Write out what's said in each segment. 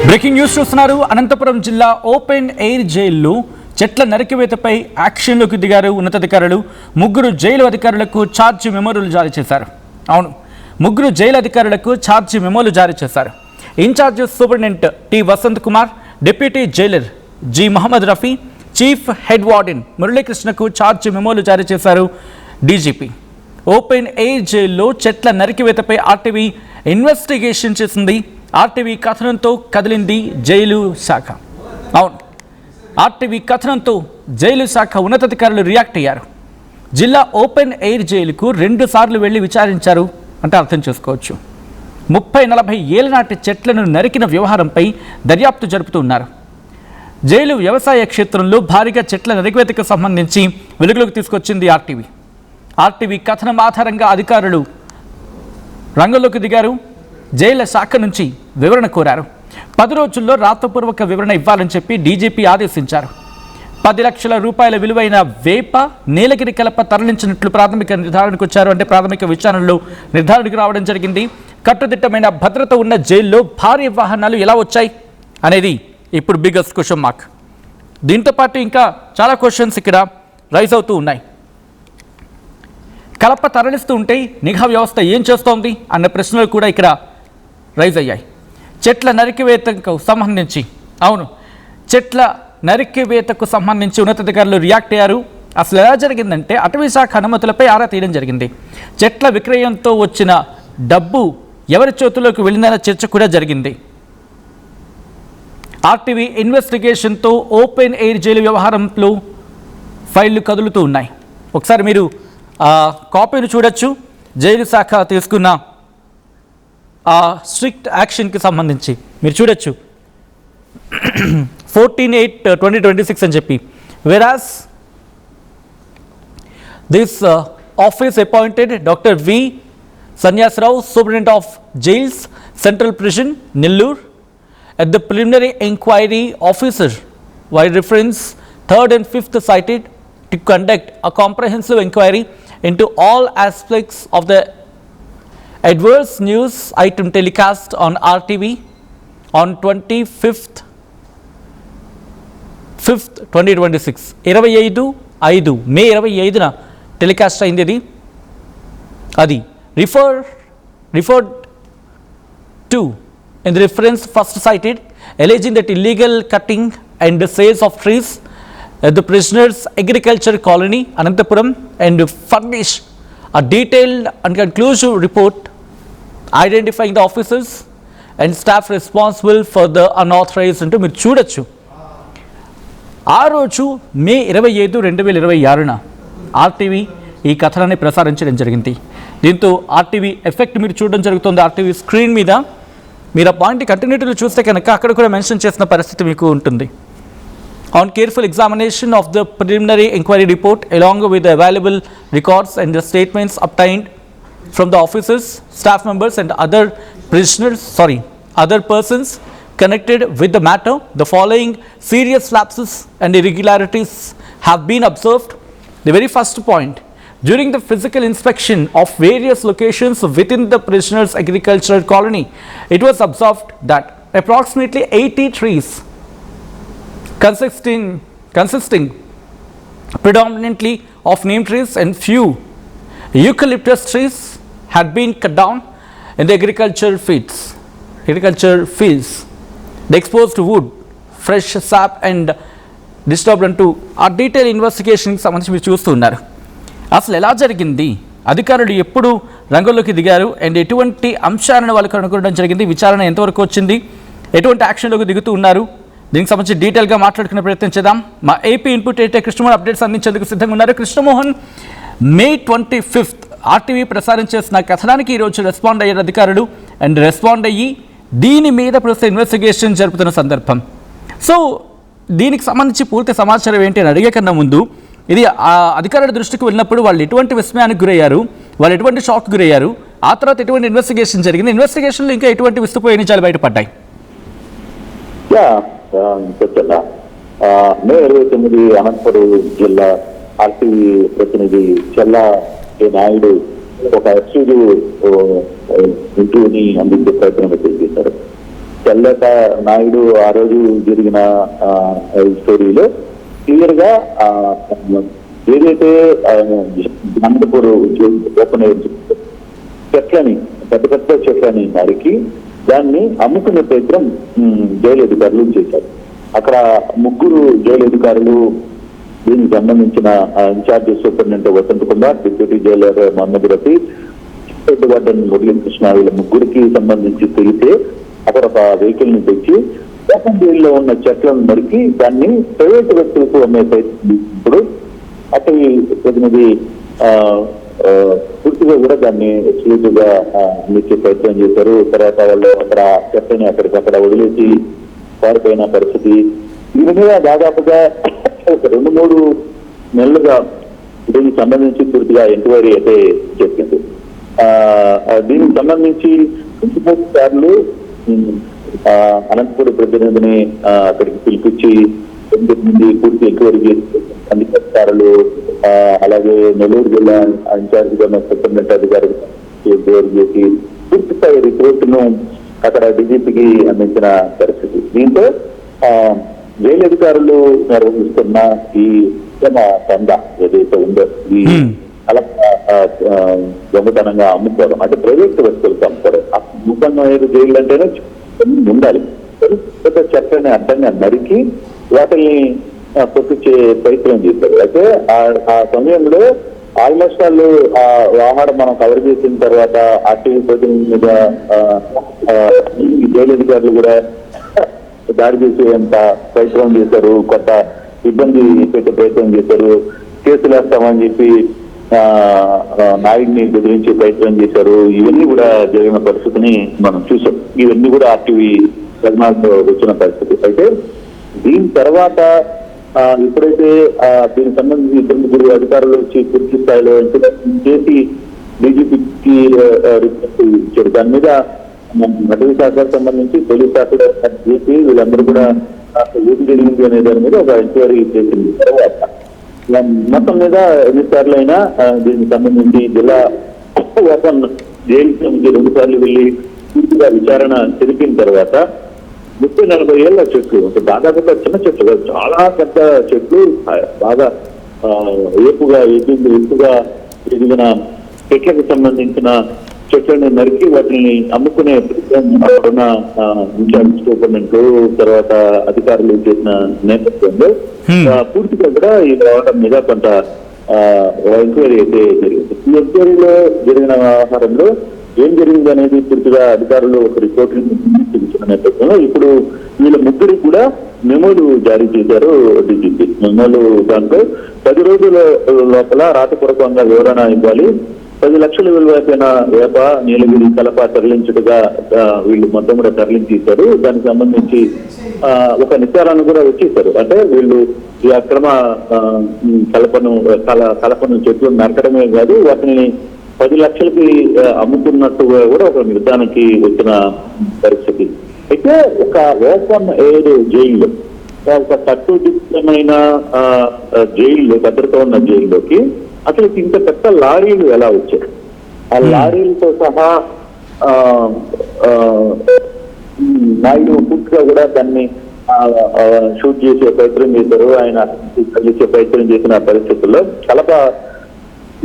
Breaking news చూస్తున్నారు. అనంతపురం జిల్లా open air జైల్లో చెట్ల నరికివేతపై యాక్షన్లోకి దిగారు ఉన్నతాధికారులు. ముగ్గురు జైలు అధికారులకు ఛార్జ్ మెమోలు జారీ చేశారు. అవును, ముగ్గురు జైలు అధికారులకు ఛార్జ్ మెమోలు జారీ చేశారు. Incharge superintendent T Vasanth Kumar, deputy jailer G Mohammed Rafi, chief head warden మురళీకృష్ణకు ఛార్జ్ మెమోలు జారీ చేశారు డీజీపీ. ఓపెన్ ఎయిర్ జైల్లో చెట్ల నరికివేతపై ఆర్టీవీ ఇన్వెస్టిగేషన్ చేసింది. ఆర్టీవీ కథనంతో కదిలింది జైలు శాఖ. అవును, ఆర్టీవీ కథనంతో జైలు శాఖ ఉన్నతాధికారులు రియాక్ట్ అయ్యారు. జిల్లా ఓపెన్ ఎయిర్ జైలుకు 2 సార్లు వెళ్లి విచారించారు అంటే అర్థం చేసుకోవచ్చు. 30-40 ఏళ్ల నాటి చెట్లను నరికిన వ్యవహారంపై దర్యాప్తు జరుపుతున్నారు. జైలు వ్యవసాయ క్షేత్రంలో భారీగా చెట్ల నరికివేతకు సంబంధించి వెలుగులోకి తీసుకొచ్చింది ఆర్టీవీ. ఆర్టీవీ కథనం ఆధారంగా అధికారులు రంగంలోకి దిగారు. జైళ్ల శాఖ నుంచి వివరణ కోరారు. 10 రోజుల్లో రాతపూర్వక వివరణ ఇవ్వాలని చెప్పి డీజీపీ ఆదేశించారు. 10 లక్షల రూపాయల విలువైన వేప, నీలగిరి కలప తరలించినట్లు ప్రాథమిక నిర్ధారణకు వచ్చారు. అంటే ప్రాథమిక విచారణలో నిర్ధారణకు రావడం జరిగింది. కట్టుదిట్టమైన భద్రత ఉన్న జైల్లో భారీ వాహనాలు ఎలా వచ్చాయి అనేది ఇప్పుడు బిగ్గెస్ట్ క్వశ్చన్ మార్క్. దీంతో పాటు ఇంకా చాలా క్వశ్చన్స్ ఇక్కడ రైజ్ అవుతూ ఉన్నాయి. కలప తరలిస్తూ ఉంటే నిఘా వ్యవస్థ ఏం చేస్తోంది అన్న ప్రశ్నలు కూడా ఇక్కడ రైజ్ అయ్యాయి. చెట్ల నరికివేతకు సంబంధించి చెట్ల నరికివేతకు సంబంధించి ఉన్నతాధికారులు రియాక్ట్ అయ్యారు. అసలు ఎలా జరిగిందంటే అటవీ శాఖ అనుమతులపై ఆరా తీయడం జరిగింది. చెట్ల విక్రయంతో వచ్చిన డబ్బు ఎవరి చేతుల్లోకి వెళ్ళిందన్న చర్చ కూడా జరిగింది. ఆర్టీవీ ఇన్వెస్టిగేషన్తో ఓపెన్ ఎయిర్ జైలు వ్యవహారంలో ఫైళ్లు కదులుతూ ఉన్నాయి. ఒకసారి మీరు కాపీని చూడొచ్చు. జైలు శాఖ తీసుకున్న స్ట్రిక్ట్ యాక్షన్కి సంబంధించి మీరు చూడొచ్చు. 14/8/2026 అని చెప్పి, whereas this office appointed doctor V Sanyasarao, superintendent of jails, central prison, Nellore, at the preliminary inquiry officer by reference 3rd and 5th cited to conduct a comprehensive inquiry into all aspects of the adverse news item telecast on RTV on 25th 2026 25 May 25న telecast అయింది. అది referred to in the reference first cited, alleging that illegal cutting and sales of trees at the prisoners' agriculture colony Anantapuram, and furnish a detailed and conclusive report identifying the officers and staff responsible for the unauthorized అంటూ మీరు చూడొచ్చు. ఆ రోజు మే 25, 2026న RTV ఈ కథనాన్ని ప్రసారించడం జరిగింది. దీంతో RTV effect మీరు చూడడం జరుగుతుంది. ఆర్టీవీ స్క్రీన్ మీద మీరు ఆ పాయింట్ కంటిన్యూటీలో చూస్తే కనుక అక్కడ కూడా మెన్షన్ చేసిన పరిస్థితి మీకు ఉంటుంది. On careful examination of the preliminary inquiry report along with the available records and the statements obtained from the officers, staff members and other persons connected with the matter, the following serious lapses and irregularities have been observed. The very first point, during the physical inspection of various locations within the prisoners' agricultural colony, it was observed that approximately 80 trees consisting predominantly of neem trees and few eucalyptus trees had been cut down in the agriculture fields. The exposed wood, fresh sap and disturbed అంటూ ఆ detail ఇన్వెస్టిగేషన్కి సంబంధించి మీరు చూస్తున్నారు. అసలు ఎలా జరిగింది, అధికారులు ఎప్పుడు రంగంలోకి దిగారు అండ్ ఎటువంటి అంశాలను వాళ్ళు కనుగొనడం జరిగింది, విచారణ ఎంతవరకు వచ్చింది, ఎటువంటి యాక్షన్లోకి దిగుతూ ఉన్నారు, దీనికి సంబంధించి డీటెయిల్గా మాట్లాడుకునే ప్రయత్నం చేద్దాం. మా AP input editor Krishnamohan updates అందించేందుకు సిద్ధంగా ఉన్నారు. కృష్ణమోహన్, మే 25 ఆర్టీవీ ప్రసారం చేసిన కథనానికి ఈరోజు రెస్పాండ్ అయ్యారు అధికారులు. అండ్ రెస్పాండ్ అయ్యి దీని మీద ప్రస్తుతం ఇన్వెస్టిగేషన్ జరుపుతున్న సందర్భం. సో దీనికి సంబంధించి పూర్తి సమాచారం ఏంటి అని అడిగే కన్నా ముందు, ఇది అధికారుల దృష్టికి వెళ్ళినప్పుడు వాళ్ళు ఎటువంటి విస్మయానికి గురయ్యారు, వాళ్ళు ఎటువంటి షాక్ గురయ్యారు, ఆ తర్వాత ఎటువంటి ఇన్వెస్టిగేషన్ జరిగింది, ఇన్వెస్టిగేషన్లో ఇంకా ఎటువంటి విస్తుపోయే నిజాలు బయటపడ్డాయి? మే 29 అనంతపురం జిల్లా ఆర్టీవీ ప్రతినిధి చెల్లా నాయుడు ఒక ఎక్స్క్లూజివ్ ఇంటర్వ్యూని అందించే ప్రయత్నం చేశారు. చెల్లక నాయుడు ఆ రోజు జరిగిన స్టోరీలో క్లియర్ గా ఏదైతే అనంతపూర్ ఓపెన్ చెట్లని పెద్ద పెద్ద చెట్లని నరికి దాన్ని అమ్ముకునే ప్రయత్నం జైలు అధికారులు చేశారు. అక్కడ ముగ్గురు జైలు అధికారులు, దీనికి సంబంధించిన in-charge superintendent Vasanth Kumar, deputy jailer Mohammed Rafi, warden Muralikrishna, వీళ్ళ ముగ్గురికి సంబంధించి తెలిసే అక్కడ ఒక వెహికల్ ని తెచ్చి ఓపెన్ జైల్లో ఉన్న చెట్లను నరికి దాన్ని ప్రైవేట్ వ్యక్తులకు అమ్మే ప్రయత్నం. ఇప్పుడు అటవీ ప్రతినిధి పూర్తిగా కూడా దాన్ని స్వీటుగా అమ్మించే ప్రయత్నం చేశారు. తర్వాత వాళ్ళు అక్కడ చెత్తని అక్కడికక్కడ వదిలేసి పారిపోయిన పరిస్థితి. దీని మీద దాదాపుగా ఒక 2-3 నెలలుగా దీనికి సంబంధించి పూర్తిగా ఎంక్వైరీ అయితే చెప్పింది. దీనికి సంబంధించి 2-3 సార్లు అనంతపురం ప్రతినిధిని అక్కడికి పిలిపించి పూర్తి ఎంక్వైరీ చేసి అధికారులు, అలాగే నెల్లూరు జిల్లా ఇన్ఛార్జ్ గా సూపరింటెండెంట్ అధికారులు ఎంక్వైరీ చేసి పూర్తి స్థాయి రిపోర్టును అక్కడ డీజీపీకి అందించిన పరిస్థితి. దీంతో జైలు అధికారులు నిర్వహిస్తున్న ఈ దంద ఏదైతే ఉందో ఈ అలా దొంగతనంగా అమ్ముకోవడం, అంటే ప్రైవేట్ వస్తువులకు అమ్ముకోవడం. ముఖ్యంగా జైలు అంటేనే ఉండాలి. చెట్లని అడ్డంగా నరికి వాటిని కొట్టించే ప్రయత్నం చేశారు. అయితే ఆ సమయంలో ఆల్మోస్ట్ వాళ్ళు ఆహారం మనం కవర్ చేసిన తర్వాత ఆర్టీవీ ప్రతినిధి మీద జైలు అధికారులు కూడా దాడి చేసేంత ప్రయత్నం చేశారు, కొత్త ఇబ్బంది పెట్టే ప్రయత్నం చేశారు, కేసులు వేస్తామని చెప్పి నాయుడిని బెదిరించే ప్రయత్నం చేశారు. ఇవన్నీ కూడా జరిగిన పరిస్థితిని మనం చూసాం. ఇవన్నీ కూడా ఆర్టీవీ కథనాలతో వచ్చిన పరిస్థితి. అయితే దీని తర్వాత ఎప్పుడైతే దీనికి సంబంధించి 2-3 అధికారులు వచ్చి పూర్తి స్థాయిలో చేసి డీజీపీకి రిపోర్ట్ ఇచ్చారు. దాని మీద అటవీ శాఖకు సంబంధించి పోలీస్ శాఖ చేసి వీళ్ళందరూ కూడా ఏం జరిగింది అనే దాని మీద ఒక ఎంక్వైరీ చేసింది. తర్వాత మొత్తం మీద ఎన్నిసార్లు అయినా దీనికి సంబంధించి జిల్లా ఓపెన్ జైలు 2 సార్లు వెళ్లి పూర్తిగా విచారణ తెలిపిన తర్వాత 30-40 ఏళ్ల చెట్లు, దాదాపుగా చిన్న చెట్లు, చాలా పెద్ద చెట్లు, బాగా ఎత్తుగా ఎదిగిన చెట్లకు సంబంధించిన చెట్లను నరికి వాటిని అమ్ముకునే అక్కడున్న ఇన్ఛార్జ్ సూపరింటెండెంట్ తర్వాత అధికారులు చేసిన నేపథ్యంలో పూర్తిగా కూడా ఈ రావడం మీద కొంత ఎంక్వైరీ అయితే జరిగింది. ఈ ఎంక్వైరీలో జరిగిన వ్యవహారంలో ఏం జరిగింది అనేది పూర్తిగా అధికారులు ఒక రిపోర్ట్ చూపించిన నేపథ్యంలో ఇప్పుడు వీళ్ళ ముగ్గురికి కూడా మెమోలు జారీ చేశారు డీజీపీ. మెమోలు దాంట్లో 10 రోజుల లోపల రాతపూర్వకంగా వివరణ ఇవ్వాలి, 10 లక్షల విలువైన వేప, నీలగిరి, కలప తరలించుడుగా వీళ్ళు మొత్తం కూడా తరలించేశారు. దానికి సంబంధించి ఒక నిర్ధారణ కూడా వచ్చేసారు. అంటే వీళ్ళు ఈ అక్రమ కలపను చెట్లు నరకడమే కాదు, వాటిని 10 లక్షలకి అమ్ముతున్నట్టుగా కూడా ఒక నిర్ధారణకి వచ్చిన పరిస్థితి. అయితే ఒక ఓపెన్ ఎయిర్ జైల్లో, ఒక కట్టుదిట్టమైన జైల్లో, భద్రత ఉన్న జైల్లోకి అసలు ఇంత పెద్ద లారీలు ఎలా వచ్చాయి? ఆ లారీలతో సహా నాయుడు పూర్తిగా కూడా దాన్ని షూట్ చేసే ప్రయత్నం చేశారు. ఆయన తరలించే ప్రయత్నం చేసిన పరిస్థితుల్లో కలప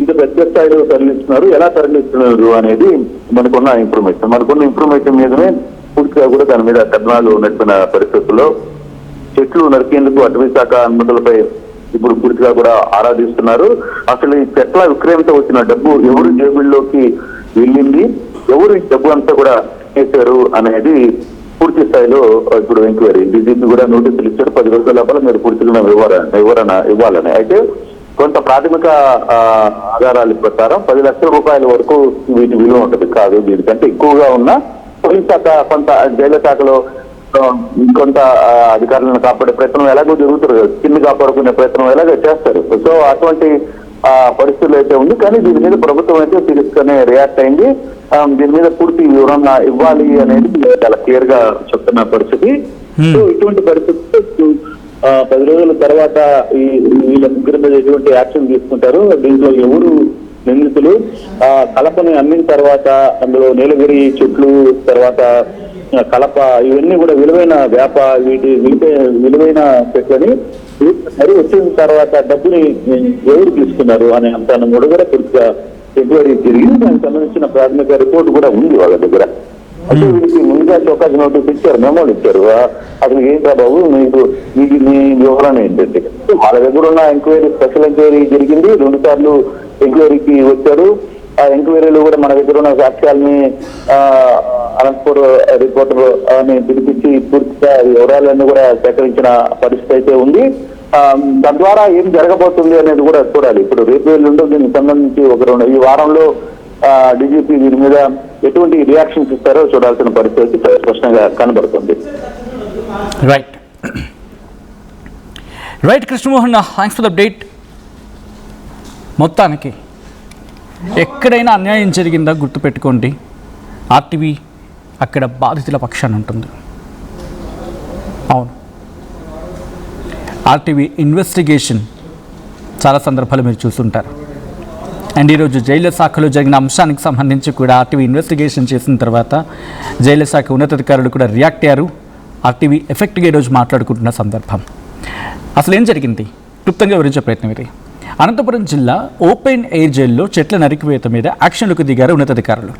ఇంత పెద్ద స్థాయిలో తరలిస్తున్నారు. ఎలా తరలిస్తున్నారు అనేది మనకున్న ఇన్ఫర్మేషన్ మీదనే పూర్తిగా కూడా దాని మీద కథనాలు నడిపిన పరిస్థితుల్లో చెట్లు నరికేందుకు అటవీ శాఖ అనుమతులపై ఇప్పుడు పూర్తిగా కూడా ఆరాధిస్తున్నారు. అసలు ఈ చెట్ల విక్రయంతో వచ్చిన డబ్బు ఎవరు జేబుల్లోకి వెళ్ళింది, ఎవరు ఈ డబ్బు అంతా కూడా చేశారు అనేది పూర్తి స్థాయిలో ఇప్పుడు ఎంక్వైరీ. డీజీపీ కూడా నోటీసులు ఇచ్చారు, 10 రోజుల లోపల మీరు పూర్తిగా వివరణ ఇవ్వాలని. అయితే కొంత ప్రాథమిక ఆధారాల ప్రకారం 10 లక్షల రూపాయల వరకు వీటి విలువ ఉంటుంది. కాదు, దీనికంటే ఎక్కువగా ఉన్న పోలీస్ శాఖ, కొంత జైలు శాఖలో కొంత అధికారులను కాపాడే ప్రయత్నం ఎలాగో జరుగుతారు, కింద కాపాడుకునే ప్రయత్నం ఎలాగో చేస్తారు. సో అటువంటి పరిస్థితులు అయితే ఉంది. కానీ దీని మీద ప్రభుత్వం అయితే సీరియస్గానే రియాక్ట్ అయింది. దీని మీద పూర్తి వివరణ ఇవ్వాలి అనేది చాలా క్లియర్ గా చెప్తున్న పరిస్థితి. సో ఇటువంటి పరిస్థితి 10 రోజుల తర్వాత వీళ్ళ ముగ్గురి మీద ఎటువంటి యాక్షన్ తీసుకుంటారు, దీంట్లో ఎవరు నిందితులు, కలపని అమ్మిన తర్వాత అందులో నీలగిరి చెట్లు, తర్వాత కలప ఇవన్నీ కూడా విలువైన వీటి విలువైన చెట్లని మరి వచ్చిన తర్వాత డబ్బుని ఎవరు తీసుకున్నారు అనే అంశాన్ని కూడా పూర్తిగా ఎంక్వైరీ జరిగింది. దానికి సంబంధించిన ప్రాథమిక రిపోర్ట్ కూడా ఉంది వాళ్ళ దగ్గర. అంటే వీరికి ముందుగా చౌకాసి నోటీస్ ఇచ్చారు, మెమోలు ఇచ్చారు. అసలు ఏంటా బాబు మీ వివరణ ఏంటంటే వాళ్ళ దగ్గర ఉన్న ఎంక్వైరీ, స్పెషల్ ఎంక్వైరీ జరిగింది. 2 సార్లు ఎంక్వైరీకి వచ్చారు. ఆ ఎంక్వైరీలో కూడా మన దగ్గర ఉన్న సాక్ష్యాలని అనంతపూర్ రిపోర్టర్ అని పిలిపించి పూర్తిగా వివరాలన్నీ కూడా సేకరించిన పరిస్థితి అయితే ఉంది. తద్వారా ఏం జరగబోతుంది అనేది కూడా చూడాలి. ఇప్పుడు రేపు ఎల్లుండి దీనికి సంబంధించి ఈ వారంలో డీజీపీ దీని మీద ఎటువంటి రియాక్షన్స్ ఇస్తారో చూడాల్సిన పరిస్థితి స్పష్టంగా కనబడుతుంది. Right Krishnamohan, thanks for the update. మొత్తానికి ఎక్కడైనా అన్యాయం జరిగిందా గుర్తుపెట్టుకోండి, ఆర్టీవీ అక్కడ బాధితుల పక్షాన ఉంటుంది. అవును, ఆర్టీవీ ఇన్వెస్టిగేషన్ చాలా సందర్భాలు మీరు చూస్తుంటారు. అండ్ ఈరోజు జైళ్ల శాఖలో జరిగిన అంశానికి సంబంధించి కూడా ఆర్టీవీ ఇన్వెస్టిగేషన్ చేసిన తర్వాత జైళ్ల శాఖ ఉన్నతాధికారులు కూడా రియాక్ట్ అయ్యారు. ఆర్టీవీ ఎఫెక్ట్గా ఈరోజు మాట్లాడుకుంటున్న సందర్భం. అసలు ఏం జరిగింది క్లుప్తంగా వివరించే ప్రయత్నం ఇది. అనంతపురం జిల్లా ఓపెన్ ఎయిర్ జైల్లో చెట్ల నరికివేత మీద యాక్షన్లకు దిగారు ఉన్నతాధికారులు.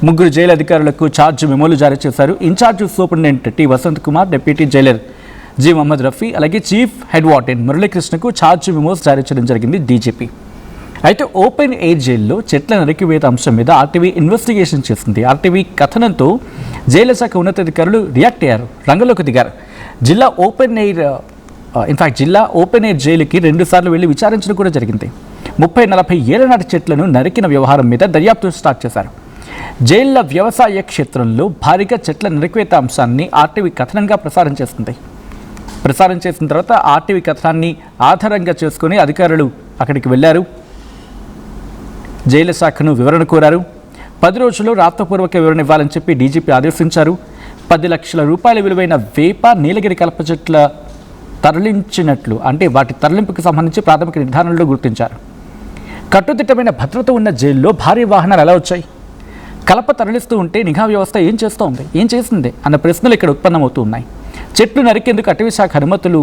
3 జైలు అధికారులకు ఛార్జ్ మెమోలు జారీ చేశారు. Incharge superintendent T Vasanth Kumar, deputy jailer G Mohammed Rafi, అలాగే చీఫ్ హెడ్ వార్డెన్ మురళీకృష్ణకు ఛార్జ్ మెమోస్ జారీ చేయడం జరిగింది డీజీపీ. అయితే ఓపెన్ ఎయిర్ జైల్లో చెట్ల నరికివేత అంశం మీద ఆర్టీవీ ఇన్వెస్టిగేషన్ చేసింది. ఆర్టీవీ కథనంతో జైలు శాఖ ఉన్నతాధికారులు రియాక్ట్ అయ్యారు, రంగంలోకి దిగారు. జిల్లా ఓపెన్ ఎయిర్ జైలుకి 2 సార్లు వెళ్లి విచారించడం కూడా జరిగింది. 30-40 ఏళ్ల నాటి చెట్లను నరికిన వ్యవహారం మీద దర్యాప్తు స్టార్ట్ చేశారు. జైళ్ల వ్యవసాయ క్షేత్రంలో భారీగా చెట్ల నరికివేత అంశాన్ని ఆర్టీవీ కథనంగా ప్రసారం చేసింది. ప్రసారం చేసిన తర్వాత ఆర్టీవీ కథనాన్ని ఆధారంగా చేసుకుని అధికారులు అక్కడికి వెళ్లారు. జైలు శాఖను వివరణ కోరారు. 10 రోజుల్లో రాతపూర్వక వివరణ ఇవ్వాలని చెప్పి డీజీపీ ఆదేశించారు. 10 లక్షల రూపాయల విలువైన వేప, నీలగిరి కలప చెట్ల తరలించినట్లు, అంటే వాటి తరలింపుకు సంబంధించి ప్రాథమిక నిర్ధారణలో గుర్తించారు. కట్టుదిట్టమైన భద్రత ఉన్న జైల్లో భారీ వాహనాలు ఎలా వచ్చాయి? కలప తరలిస్తూ ఉంటే నిఘా వ్యవస్థ ఏం చేసింది అన్న ప్రశ్నలు ఇక్కడ ఉత్పన్నమవుతూ ఉన్నాయి. చెట్లు నరికేందుకు అటవీ శాఖ అనుమతులు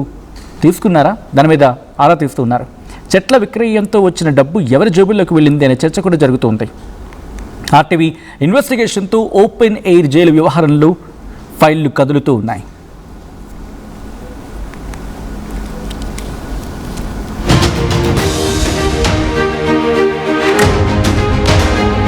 తీసుకున్నారా? దాని మీద ఆరా తీస్తున్నారు. చెట్ల విక్రయంతో వచ్చిన డబ్బు ఎవరి జేబుల్లోకి వెళ్ళింది అనే చర్చ కూడా జరుగుతుంది. ఆర్టీవీ ఇన్వెస్టిగేషన్తో ఓపెన్ ఎయిర్ జైలు వ్యవహారంలో ఫైళ్లు కదులుతూ ఉన్నాయి.